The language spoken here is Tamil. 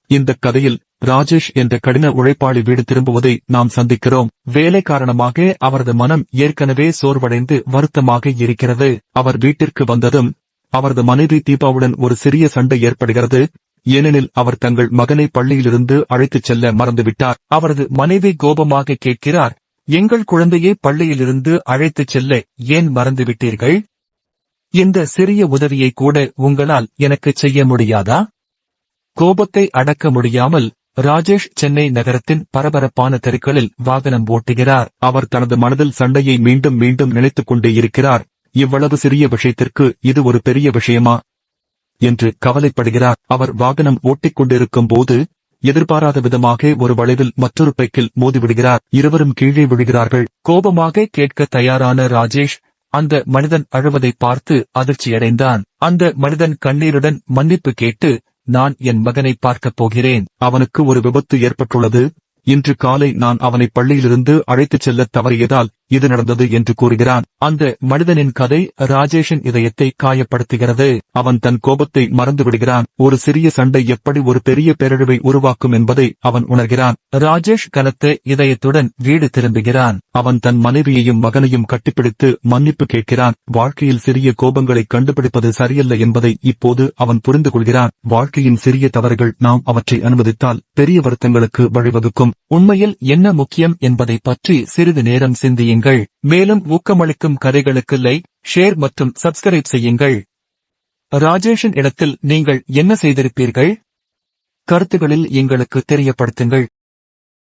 இந்த கதையில் ராஜேஷ் என்ற கடின உழைப்பாளி வீடு திரும்புவதை நாம் சந்திக்கிறோம். வேலை காரணமாக அவரது மனம் ஏற்கனவே சோர்வடைந்து வருத்தமாக இருக்கிறது. அவர் வீட்டிற்கு வந்ததும் அவரது மனைவி தீபாவுடன் ஒரு சிறிய சண்டை ஏற்படுகிறது. ஏனெனில் அவர் தங்கள் மகனை பள்ளியிலிருந்து அழைத்துச் செல்ல மறந்துவிட்டார். அவரது மனைவி கோபமாக கேட்கிறார், எங்கள் குழந்தையை பள்ளியிலிருந்து அழைத்துச் செல்ல ஏன் மறந்துவிட்டீர்கள்? இந்த சிறிய உதவியை கூட உங்களால் எனக்கு செய்ய முடியாதா? கோபத்தை அடக்க முடியாமல் ராஜேஷ் சென்னை நகரத்தின் பரபரப்பான தெருக்களில் வாகனம் ஓட்டுகிறார். அவர் தனது மனதில் சண்டையை மீண்டும் மீண்டும் நினைத்துக் கொண்டே இருக்கிறார். இவ்வளவு சிறிய விஷயத்திற்கு இது ஒரு பெரிய விஷயமா என்று கவலைப்படுகிறார். அவர் வாகனம் ஓட்டிக் கொண்டிருக்கும் போது எதிர்பாராத விதமாக ஒரு வளைவில் மற்றொரு பைக்கில் மோதிவிடுகிறார். இருவரும் கீழே விழுகிறார்கள். கோபமாக கேட்க தயாரான ராஜேஷ் அந்த மனிதன் அழுவதை பார்த்து அதிர்ச்சியடைந்தான். அந்த மனிதன் கண்ணீருடன் மன்னிப்பு கேட்டு, நான் என் மகனை பார்க்கப் போகிறேன். அவனுக்கு ஒரு விபத்து ஏற்பட்டுள்ளது. இன்று காலை நான் அவனை பள்ளியிலிருந்து அழைத்துச் செல்ல தவறியதால் இது நடந்தது என்று கூறுகிறான். அந்த மனிதனின் கதை ராஜேஷின் இதயத்தை காயப்படுத்துகிறது. அவன் தன் கோபத்தை மறந்து விடுகிறான். ஒரு சிறிய சண்டை எப்படி ஒரு பெரிய பேரழிவை உருவாக்கும் என்பதை அவன் உணர்கிறான். ராஜேஷ் கனத்த இதயத்துடன் வீடு திரும்புகிறான். அவன் தன் மனைவியையும் மகனையும் கட்டிப்பிடித்து மன்னிப்பு கேட்கிறான். வாழ்க்கையில் சிறிய கோபங்களை கண்டுபிடிப்பது சரியல்ல என்பதை இப்போது அவன் புரிந்து கொள்கிறான். வாழ்க்கையின் சிறிய தவறுகள் நாம் அவற்றை அனுமதித்தால் பெரிய வருத்தங்களுக்கு வழிவகுக்கும். உண்மையில் என்ன முக்கியம் என்பதை பற்றி சிறிது நேரம் சிந்தியுங்கள். மேலும் ஊக்கமளிக்கும் கதைகளுக்கு லைக், ஷேர் மற்றும் சப்ஸ்கிரைப் செய்யுங்கள். ராஜேஷின் இடத்தில் நீங்கள் என்ன செய்திருப்பீர்கள்? கருத்துகளில் எங்களுக்கு தெரியப்படுத்துங்கள்.